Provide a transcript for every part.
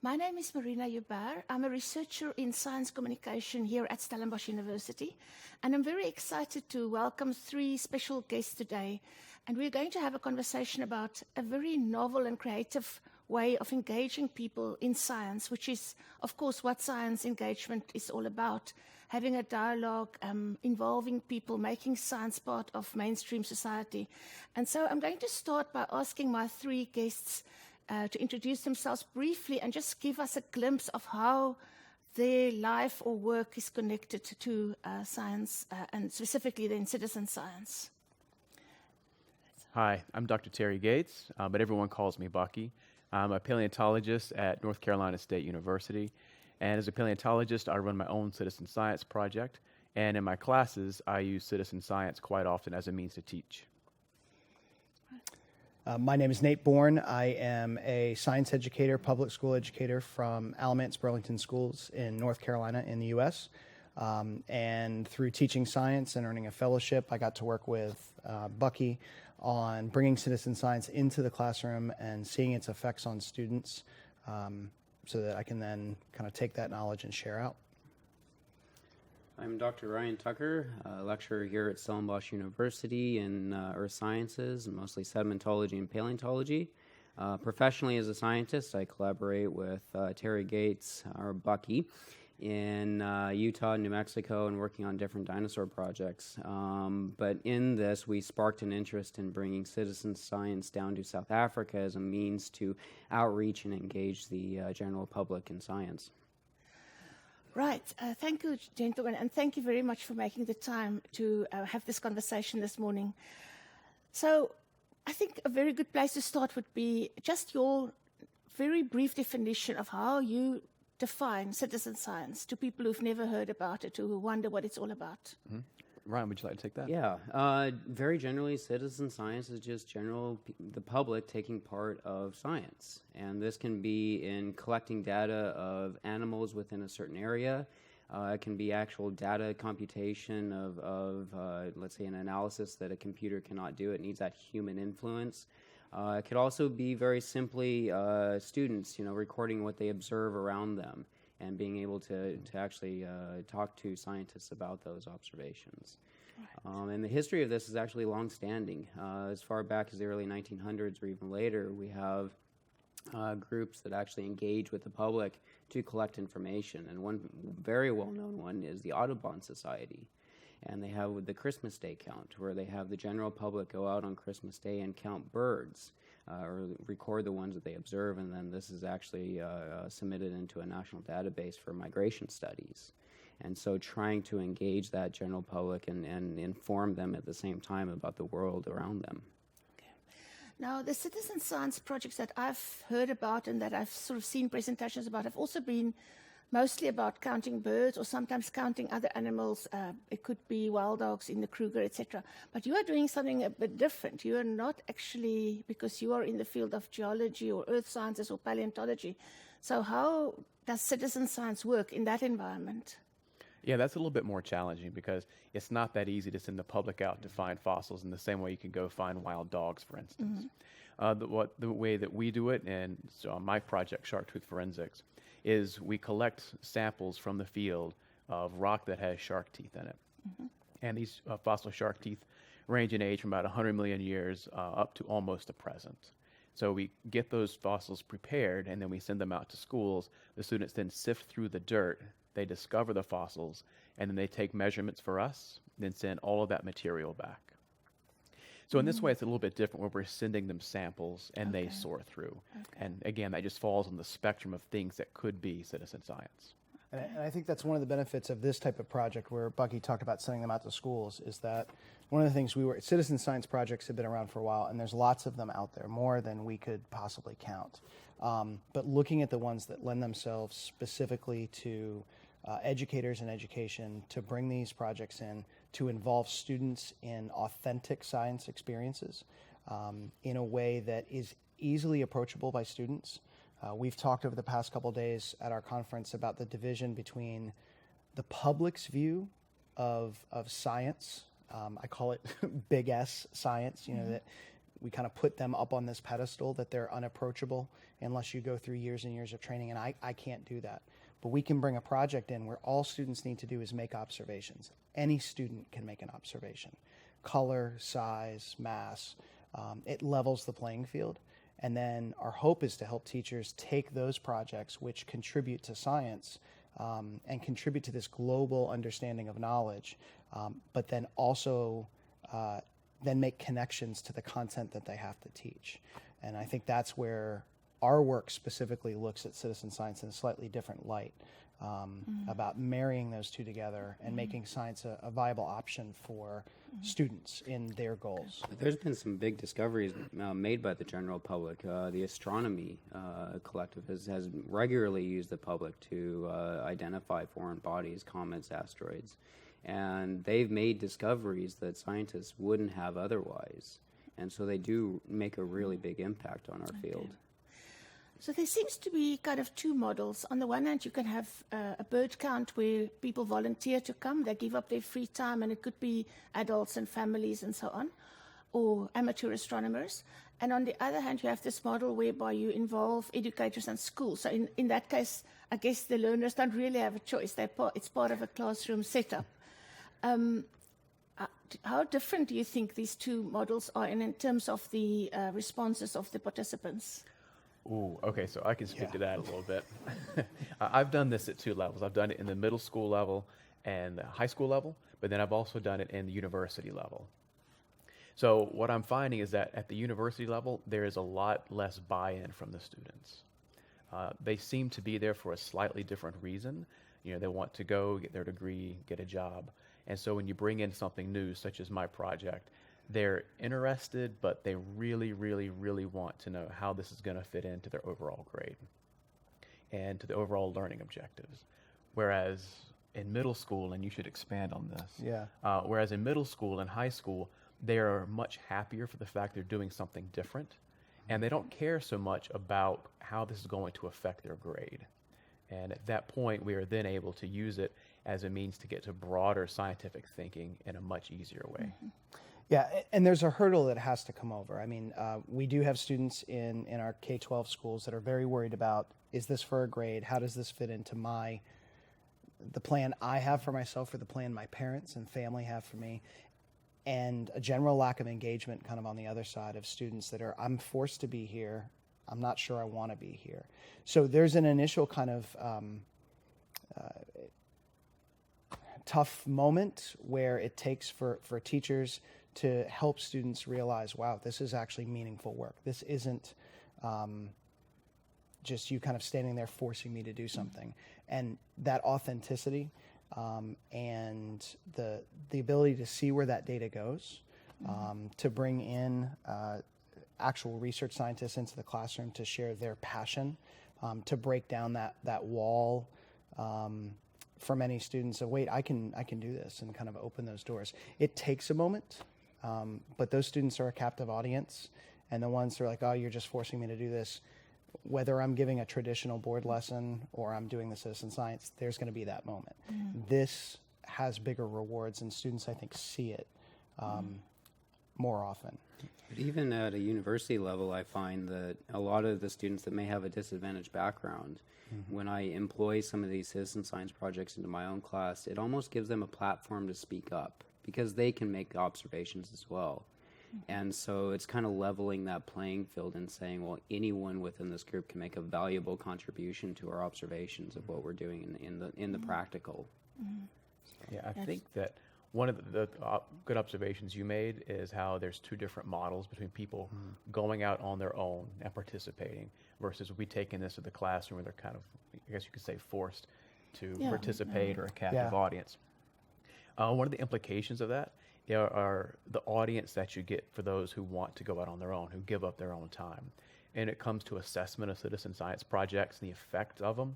My name is Marina Joubert. I'm a researcher in science communication here at Stellenbosch University, and I'm very excited to welcome three special guests today. And we're going to have a conversation about a very novel and creative way of engaging people in science, which is, of course, what science engagement is all about. Having a dialogue, involving people, making science part of mainstream society. And so I'm going to start by asking my three guests to introduce themselves briefly and just give us a glimpse of how their life or work is connected to science and specifically then citizen science. Hi, I'm Dr. Terry Gates, but everyone calls me Bucky. I'm a paleontologist at North Carolina State University, and as a paleontologist, I run my own citizen science project, and in my classes, I use citizen science quite often as a means to teach. My name is Nate Bourne. I am a science educator, public school educator from Alamance Burlington Schools in North Carolina in the U.S. And through teaching science and earning a fellowship, I got to work with Bucky on bringing citizen science into the classroom and seeing its effects on students so that I can then kind of take that knowledge and share out. I'm Dr. Ryan Tucker, a lecturer here at Stellenbosch University in earth sciences, mostly sedimentology and paleontology. Professionally as a scientist, I collaborate with Terry Gates, or Bucky, in Utah and New Mexico and working on different dinosaur projects. But in this, we sparked an interest in bringing citizen science down to South Africa as a means to outreach and engage the general public in science. Right. Thank you, gentlemen, and thank you very much for making the time to have this conversation this morning. So I think a very good place to start would be just your very brief definition of how you define citizen science to people who've never heard about it, who wonder what it's all about. Mm-hmm. Ryan, would you like to take that? Yeah. Very generally, citizen science is just the public taking part of science. And this can be in collecting data of animals within a certain area. It can be actual data computation of let's say, an analysis that a computer cannot do. It needs that human influence. It could also be very simply students, recording what they observe around them and being able to actually talk to scientists about those observations. Right. And the history of this is actually long-standing. As far back as the early 1900s or even later, we have groups that actually engage with the public to collect information. And one very well-known one is the Audubon Society. And they have the Christmas Day count, where they have the general public go out on Christmas Day and count birds, or record the ones that they observe, and then this is actually submitted into a national database for migration studies. And so trying to engage that general public and inform them at the same time about the world around them. Okay. Now, the citizen science projects that I've heard about and that I've sort of seen presentations about have also been mostly about counting birds or sometimes counting other animals. It could be wild dogs in the Kruger, etc. But you are doing something a bit different. You are not actually, because you are in the field of geology or earth sciences or paleontology. So how does citizen science work in that environment? Yeah, that's a little bit more challenging because it's not that easy to send the public out to find fossils in the same way you can go find wild dogs, for instance. Mm-hmm. The way that we do it, and so on my project, Shark Tooth Forensics, is we collect samples from the field of rock that has shark teeth in it. Mm-hmm. And these fossil shark teeth range in age from about 100 million years up to almost the present. So we get those fossils prepared, and then we send them out to schools. The students then sift through the dirt. They discover the fossils, and then they take measurements for us, then send all of that material back. So in this way, it's a little bit different where we're sending them samples and they sort through. Okay. And again, that just falls on the spectrum of things that could be citizen science. And I think that's one of the benefits of this type of project where Bucky talked about sending them out to schools is that one of the things citizen science projects have been around for a while, and there's lots of them out there, more than we could possibly count. But looking at the ones that lend themselves specifically to educators and education to bring these projects in to involve students in authentic science experiences in a way that is easily approachable by students. We've talked over the past couple days at our conference about the division between the public's view of science. I call it big S science, that we kind of put them up on this pedestal that they're unapproachable unless you go through years and years of training, and I can't do that. But we can bring a project in where all students need to do is make observations. Any student can make an observation. Color, size, mass, it levels the playing field. And then our hope is to help teachers take those projects which contribute to science and contribute to this global understanding of knowledge, but then also then make connections to the content that they have to teach. And I think that's where our work specifically looks at citizen science in a slightly different light, about marrying those two together and making science a viable option for students in their goals. There's been some big discoveries made by the general public. The astronomy collective has regularly used the public to identify foreign bodies, comets, asteroids. And they've made discoveries that scientists wouldn't have otherwise. And so they do make a really big impact on our field. So there seems to be kind of two models. On the one hand, you can have a bird count where people volunteer to come. They give up their free time, and it could be adults and families and so on, or amateur astronomers. And on the other hand, you have this model whereby you involve educators and schools. So in that case, I guess the learners don't really have a choice. It's part of a classroom setup. How different do you think these two models are in terms of the responses of the participants? Ooh, okay, so I can speak to that a little bit. I've done this at two levels. I've done it in the middle school level and the high school level, but then I've also done it in the university level. So what I'm finding is that at the university level, there is a lot less buy-in from the students. They seem to be there for a slightly different reason. You know, they want to go, get their degree, get a job. And so when you bring in something new, such as my project, they're interested, but they really, really, really want to know how this is going to fit into their overall grade and to the overall learning objectives. Whereas in middle school, and you should expand on this, whereas in middle school and high school, they are much happier for the fact they're doing something different, and they don't care so much about how this is going to affect their grade. And at that point, we are then able to use it as a means to get to broader scientific thinking in a much easier way. Mm-hmm. Yeah, and there's a hurdle that has to come over. I mean, we do have students in our K-12 schools that are very worried about, is this for a grade? How does this fit into the plan I have for myself or the plan my parents and family have for me? And a general lack of engagement kind of on the other side of students that are, I'm forced to be here. I'm not sure I want to be here. So there's an initial kind of tough moment where it takes for teachers to help students realize, wow, this is actually meaningful work. This isn't just you kind of standing there forcing me to do something. And that authenticity and the ability to see where that data goes, to bring in actual research scientists into the classroom to share their passion, to break down that wall for many students of, wait, I can do this, and kind of open those doors. It takes a moment, but those students are a captive audience, and the ones who are like, oh, you're just forcing me to do this, whether I'm giving a traditional board lesson or I'm doing the citizen science, there's going to be that moment. This has bigger rewards, and students, I think, see it more often. But even at a university level, I find that a lot of the students that may have a disadvantaged background, when I employ some of these citizen science projects into my own class, it almost gives them a platform to speak up because they can make observations as well. And so it's kind of leveling that playing field and saying, well, anyone within this group can make a valuable contribution to our observations of what we're doing in the practical. Yeah, I think that one of the good observations you made is how there's two different models between people going out on their own and participating versus we taking this to the classroom where they're kind of, I guess you could say, forced to participate or a captive audience. One of the implications of that are the audience that you get for those who want to go out on their own, who give up their own time. And it comes to assessment of citizen science projects and the effect of them.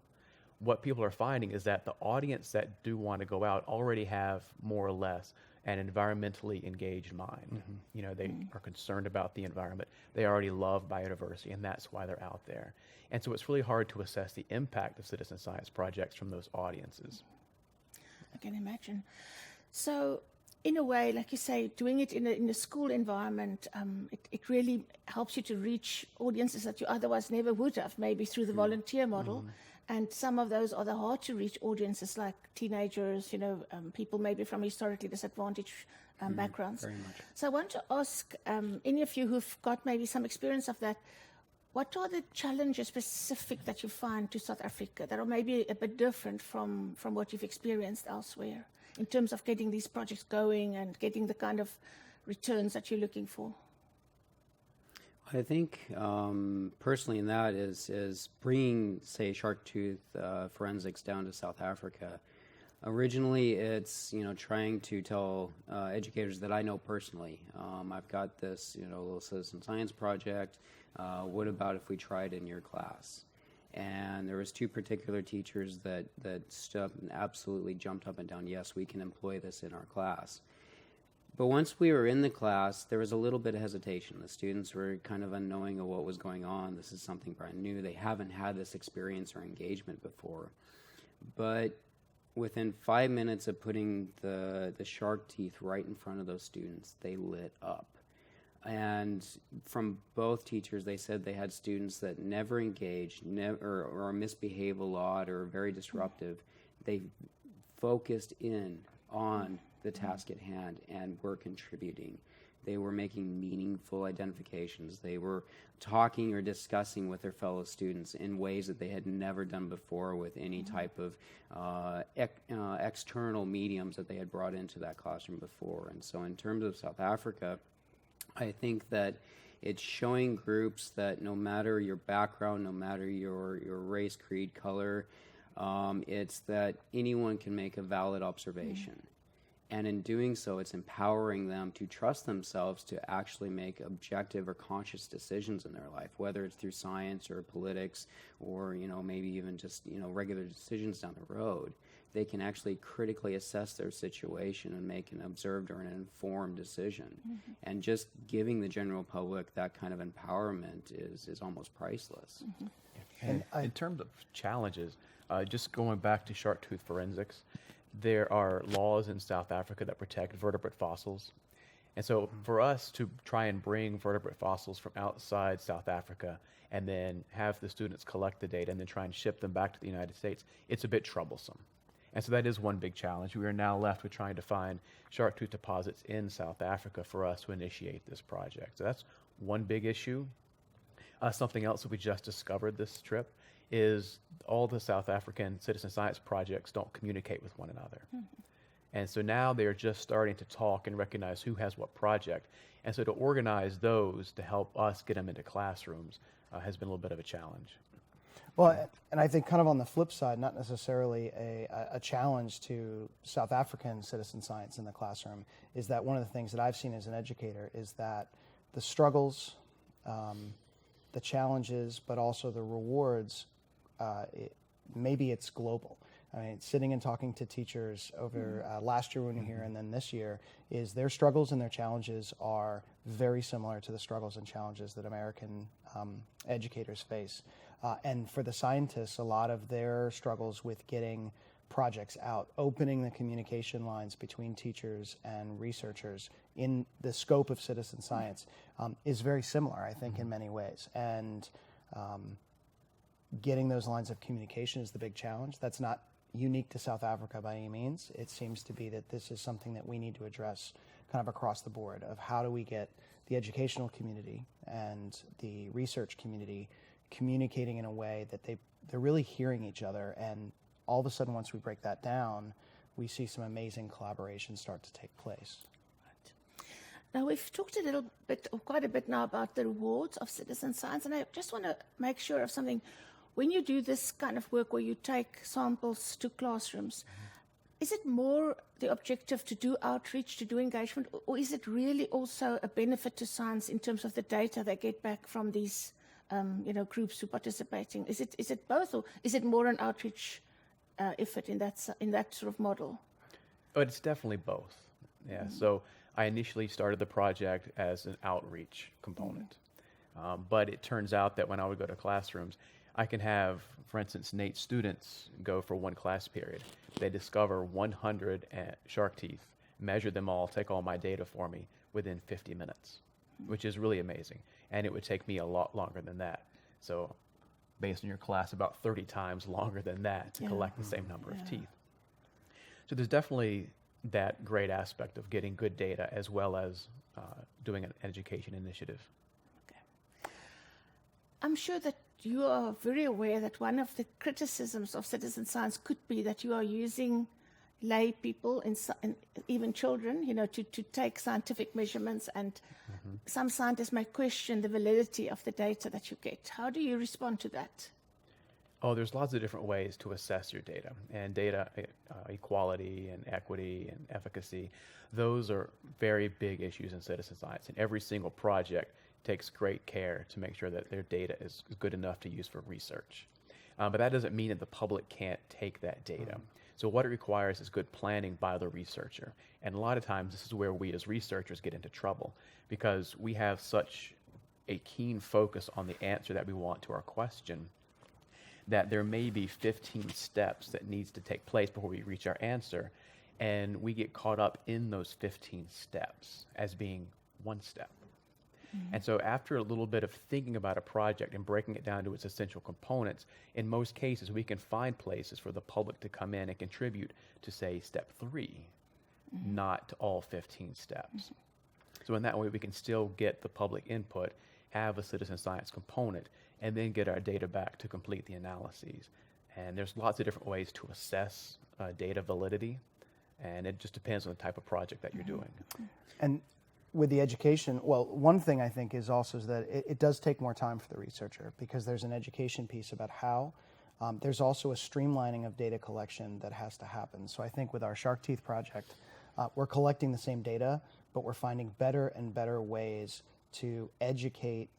What people are finding is that the audience that do want to go out already have more or less an environmentally engaged mind. You know, they are concerned about the environment. They already love biodiversity, and that's why they're out there. And so it's really hard to assess the impact of citizen science projects from those audiences. I can imagine. So in a way, like you say, doing it in a school environment, it really helps you to reach audiences that you otherwise never would have, maybe through the volunteer model. And some of those are the hard to reach audiences, like teenagers, people maybe from historically disadvantaged backgrounds. Very much. So I want to ask any of you who've got maybe some experience of that, what are the challenges specific that you find to South Africa that are maybe a bit different from what you've experienced elsewhere in terms of getting these projects going and getting the kind of returns that you're looking for? I think personally in that is bringing, say, shark tooth forensics down to South Africa. Originally, it's trying to tell educators that I know personally. I've got this little citizen science project. What about if we tried in your class? And there was two particular teachers that stood up and absolutely jumped up and down. Yes, we can employ this in our class. But once we were in the class, there was a little bit of hesitation. The students were kind of unknowing of what was going on. This is something brand new. They haven't had this experience or engagement before. But within 5 minutes of putting the shark teeth right in front of those students, they lit up. And from both teachers, they said they had students that never engaged, or misbehave a lot, or very disruptive. They focused in on the task at hand and were contributing. They were making meaningful identifications. They were talking or discussing with their fellow students in ways that they had never done before with any type of external mediums that they had brought into that classroom before. And so in terms of South Africa, I think that it's showing groups that no matter your background, no matter your race, creed, color, it's that anyone can make a valid observation. And in doing so, it's empowering them to trust themselves to actually make objective or conscious decisions in their life, whether it's through science or politics or, maybe even just, regular decisions down the road. They can actually critically assess their situation and make an observed or an informed decision. And just giving the general public that kind of empowerment is almost priceless. And in terms of challenges, just going back to shark tooth forensics, there are laws in South Africa that protect vertebrate fossils. And so for us to try and bring vertebrate fossils from outside South Africa and then have the students collect the data and then try and ship them back to the United States, it's a bit troublesome. And so that is one big challenge. We are now left with trying to find shark tooth deposits in South Africa for us to initiate this project. So that's one big issue. Something else that we just discovered this trip is all the South African citizen science projects don't communicate with one another. And so now they're just starting to talk and recognize who has what project. And so to organize those to help us get them into classrooms has been a little bit of a challenge. Well, and I think kind of on the flip side, not necessarily a challenge to South African citizen science in the classroom, is that one of the things that I've seen as an educator is that the struggles, the challenges, but also the rewards, maybe it's global. I mean, sitting and talking to teachers over last year when we were here and then this year, is their struggles and their challenges are very similar to the struggles and challenges that American educators face. And for the scientists, a lot of their struggles with getting projects out, opening the communication lines between teachers and researchers in the scope of citizen science is very similar, I think, in many ways. And getting those lines of communication is the big challenge. That's not unique to South Africa by any means. It seems to be that this is something that we need to address kind of across the board, of how do we get the educational community and the research community communicating in a way that they're really hearing each other. And all of a sudden, once we break that down, we see some amazing collaboration start to take place. Now, we've talked quite a bit now about the rewards of citizen science, and I just want to make sure of something. When you do this kind of work where you take samples to classrooms, is it more the objective to do outreach, to do engagement, or is it really also a benefit to science in terms of the data they get back from these groups who are participating? Is it both, or is it more an outreach effort in that sort of model? Oh, it's definitely both. Yeah. So I initially started the project as an outreach component, but it turns out that when I would go to classrooms, I can have, for instance, NATE students go for one class period. They discover 100 shark teeth measure them all, take all my data for me within 50 minutes, which is really amazing. And it would take me a lot longer than that. So based on your class, about 30 times longer than that to collect the same number of teeth. So there's definitely that great aspect of getting good data as well as doing an education initiative. I'm sure that you are very aware that one of the criticisms of citizen science could be that you are using lay people and even children, to take scientific measurements, and some scientists may question the validity of the data that you get. How do you respond to that? Oh, there's lots of different ways to assess your data, and data equality and equity and efficacy. Those are very big issues in citizen science, and every single project takes great care to make sure that their data is good enough to use for research. But that doesn't mean that the public can't take that data. So what it requires is good planning by the researcher. And a lot of times this is where we as researchers get into trouble, because we have such a keen focus on the answer that we want to our question that there may be 15 steps that needs to take place before we reach our answer. And we get caught up in those 15 steps as being one step. And so after a little bit of thinking about a project and breaking it down to its essential components, in most cases we can find places for the public to come in and contribute to, say, step 3, not to all 15 steps. So in that way we can still get the public input, have a citizen science component, and then get our data back to complete the analyses. And there's lots of different ways to assess data validity, and it just depends on the type of project that you're doing. And with the education, well, one thing I think is also is that it does take more time for the researcher, because there's an education piece about how. There's also a streamlining of data collection that has to happen. So I think with our Shark Teeth project, we're collecting the same data, but we're finding better and better ways to educate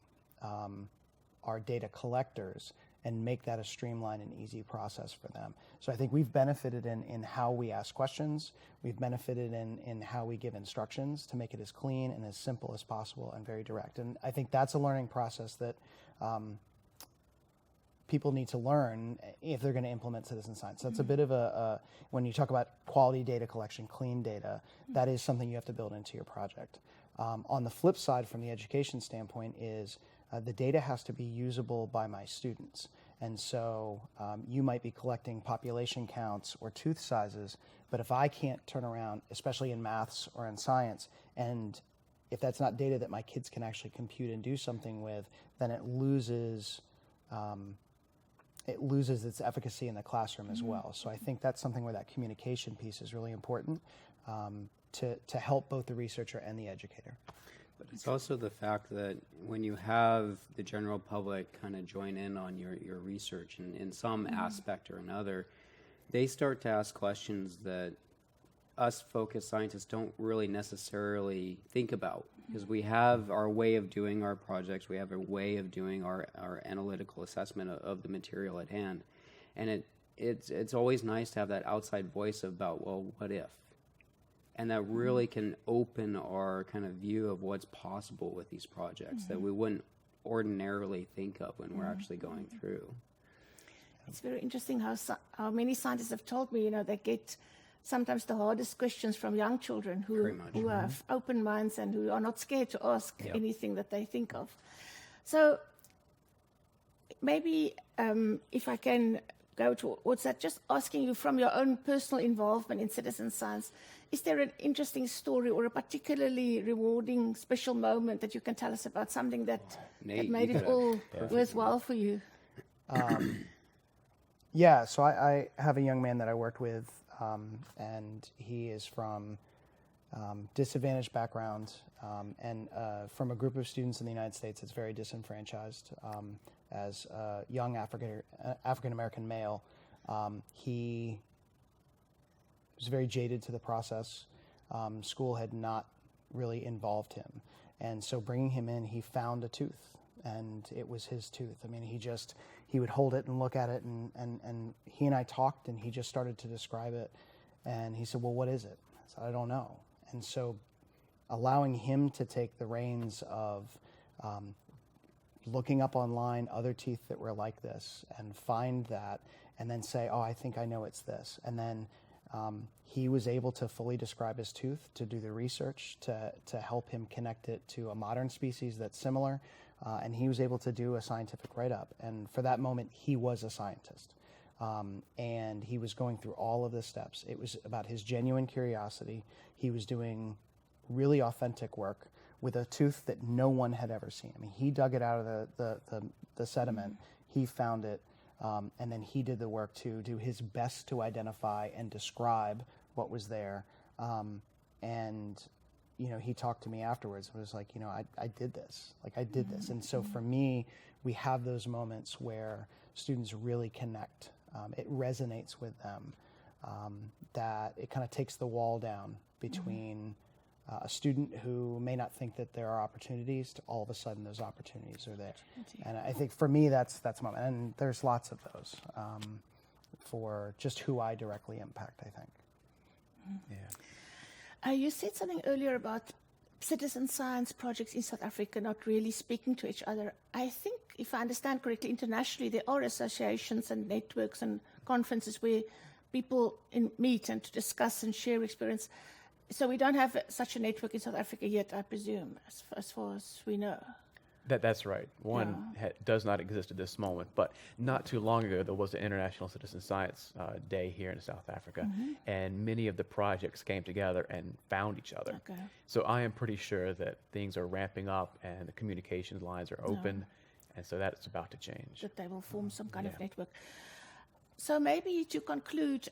our data collectors and make that a streamlined and easy process for them. So I think we've benefited in how we ask questions. We've benefited in how we give instructions to make it as clean and as simple as possible and very direct. And I think that's a learning process that people need to learn if they're going to implement citizen science. That's a bit of when you talk about quality data collection, clean data, that is something you have to build into your project. On the flip side, from the education standpoint, is the data has to be usable by my students. And so you might be collecting population counts or tooth sizes, but if I can't turn around, especially in maths or in science, and if that's not data that my kids can actually compute and do something with, then it loses its efficacy in the classroom as well. So I think that's something where that communication piece is really important to help both the researcher and the educator. But it's also the fact that when you have the general public kind of join in on your research in some aspect or another, they start to ask questions that us focused scientists don't really necessarily think about, because we have our way of doing our projects, we have a way of doing our analytical assessment of the material at hand. And it's always nice to have that outside voice about, well, what if? And that really can open our kind of view of what's possible with these projects that we wouldn't ordinarily think of when we're actually going through. It's very interesting how many scientists have told me, they get sometimes the hardest questions from young children who have open minds and who are not scared to ask anything that they think of. So maybe if I can go towards that, just asking you from your own personal involvement in citizen science, is there an interesting story or a particularly rewarding special moment that you can tell us about, something that made it all worthwhile for you? Yeah, so I have a young man that I worked with, and he is from disadvantaged background and from a group of students in the United States that's very disenfranchised. As a young African-American male, he was very jaded to the process. School had not really involved him. And so bringing him in, he found a tooth, and it was his tooth. I mean, he would hold it and look at it, and he and I talked, and he just started to describe it. And he said, well, what is it? I said, I don't know. And so allowing him to take the reins of looking up online other teeth that were like this and find that, and then say, oh, I think I know it's this. And then He was able to fully describe his tooth, to do the research, to help him connect it to a modern species that's similar, and he was able to do a scientific write-up. And for that moment, he was a scientist. And he was going through all of the steps. It was about his genuine curiosity. He was doing really authentic work with a tooth that no one had ever seen. I mean, he dug it out of the sediment. He found it, and then he did the work to do his best to identify and describe what was there. And he talked to me afterwards. It was like, I did this. Like, I did this. And so for me, we have those moments where students really connect. It resonates with them, that it kind of takes the wall down between a student who may not think that there are opportunities to all of a sudden those opportunities are there. And I think for me, that's a moment. And there's lots of those for just who I directly impact, I think. Yeah. You said something earlier about citizen science projects in South Africa not really speaking to each other. I think, if I understand correctly, internationally there are associations and networks and conferences where people meet and to discuss and share experience. So we don't have such a network in South Africa yet, I presume, as far as we know. That's right. One does not exist at this moment, but not too long ago there was the International Citizen Science Day here in South Africa, and many of the projects came together and found each other. Okay. So I am pretty sure that things are ramping up and the communications lines are open, and so that's about to change. That they will form some kind of network. So maybe to conclude,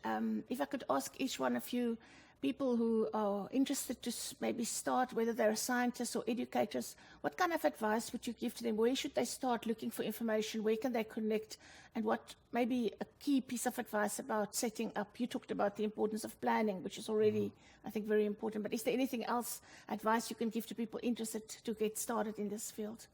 if I could ask each one of you, people who are interested to maybe start, whether they're scientists or educators, what kind of advice would you give to them? Where should they start looking for information? Where can they connect? And what maybe a key piece of advice about setting up? You talked about the importance of planning, which is already, I think, very important. But is there anything else, advice you can give to people interested to get started in this field?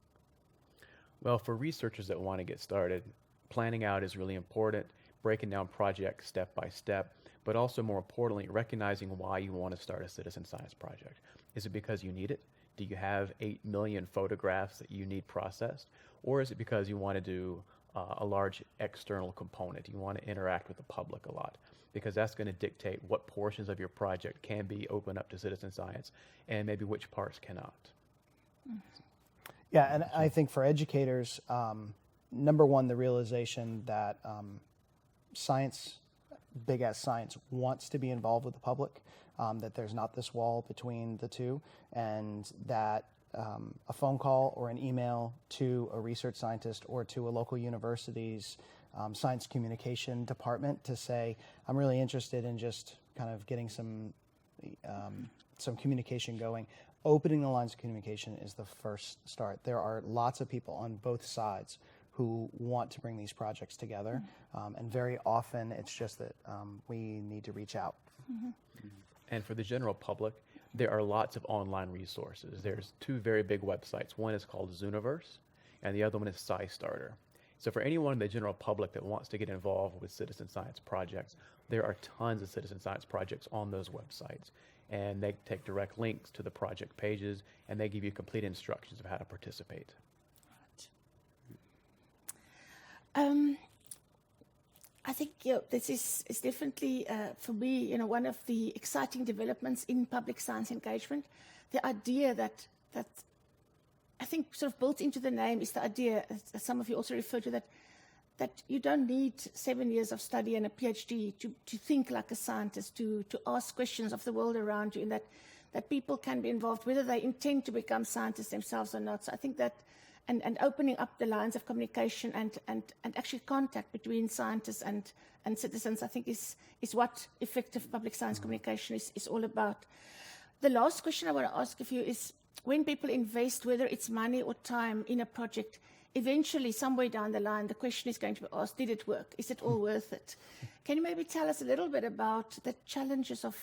Well, for researchers that want to get started, planning out is really important, breaking down projects step by step, but also more importantly, recognizing why you want to start a citizen science project. Is it because you need it? Do you have 8 million photographs that you need processed? Or is it because you want to do a large external component? You want to interact with the public a lot? Because that's going to dictate what portions of your project can be open up to citizen science and maybe which parts cannot. Yeah, and I think for educators, number one, the realization that science, big as science, wants to be involved with the public, that there's not this wall between the two, and that a phone call or an email to a research scientist or to a local university's science communication department to say, I'm really interested in just kind of getting some communication going. Opening the lines of communication is the first start. There are lots of people on both sides who want to bring these projects together, and very often it's just that we need to reach out. And for the general public, there are lots of online resources. There's two very big websites. One is called Zooniverse, and the other one is SciStarter. So for anyone in the general public that wants to get involved with citizen science projects, there are tons of citizen science projects on those websites. And they take direct links to the project pages, and they give you complete instructions of how to participate. I think this is definitely, for me, one of the exciting developments in public science engagement. The idea that I think sort of built into the name is the idea, as some of you also refer to, that you don't need 7 years of study and a PhD to think like a scientist, to ask questions of the world around you, and that people can be involved, whether they intend to become scientists themselves or not. So I think that, and opening up the lines of communication and actually contact between scientists and citizens, I think is what effective public science communication is all about. The last question I want to ask of you is, when people invest, whether it's money or time in a project, eventually, somewhere down the line, the question is going to be asked, did it work? Is it all worth it? Can you maybe tell us a little bit about the challenges of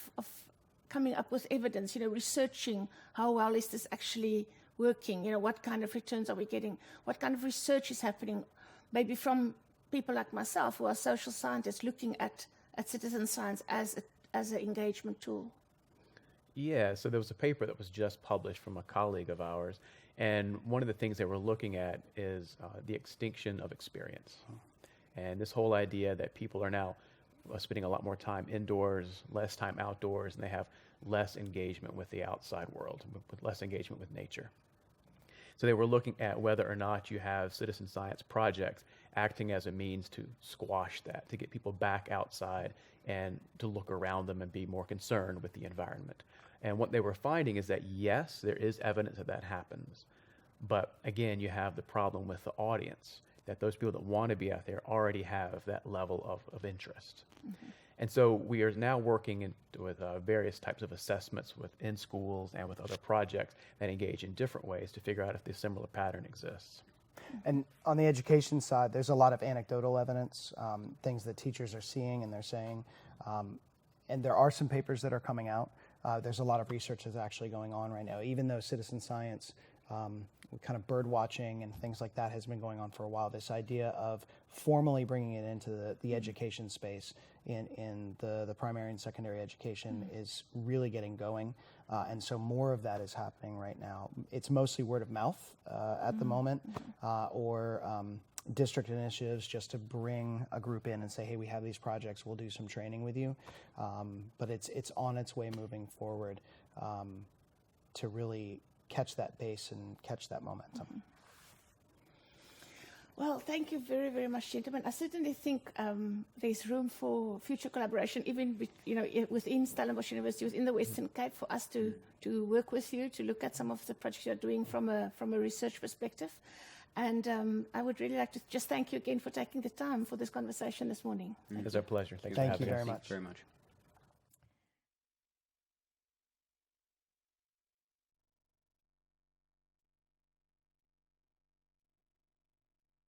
coming up with evidence, researching how well is this actually working? What kind of returns are we getting? What kind of research is happening, maybe from people like myself who are social scientists looking at citizen science as an engagement tool? Yeah, so there was a paper that was just published from a colleague of ours, and one of the things they were looking at is the extinction of experience. And this whole idea that people are now spending a lot more time indoors, less time outdoors, and they have less engagement with the outside world, with less engagement with nature. So they were looking at whether or not you have citizen science projects acting as a means to squash that, to get people back outside and to look around them and be more concerned with the environment. And what they were finding is that, yes, there is evidence that that happens. But again, you have the problem with the audience, that those people that want to be out there already have that level of interest. Mm-hmm. And so we are now working with various types of assessments within schools and with other projects that engage in different ways to figure out if this similar pattern exists. And on the education side, there's a lot of anecdotal evidence, things that teachers are seeing and they're saying. And there are some papers that are coming out. There's a lot of research that's actually going on right now. Even though citizen science, kind of bird watching and things like that has been going on for a while, this idea of formally bringing it into the education space in the primary and secondary education is really getting going. And so more of that is happening right now. It's mostly word of mouth at the moment, or district initiatives just to bring a group in and say, hey, we have these projects, we'll do some training with you. But it's on its way moving forward to really catch that pace and catch that momentum. Mm-hmm. Well, thank you very, very much, gentlemen. I certainly think there's room for future collaboration, even within Stellenbosch University, within the Western Cape, for us to work with you, to look at some of the projects you're doing from a research perspective. And I would really like to just thank you again for taking the time for this conversation this morning. It's our pleasure. Thanks Thank for having you us. very much. Very much.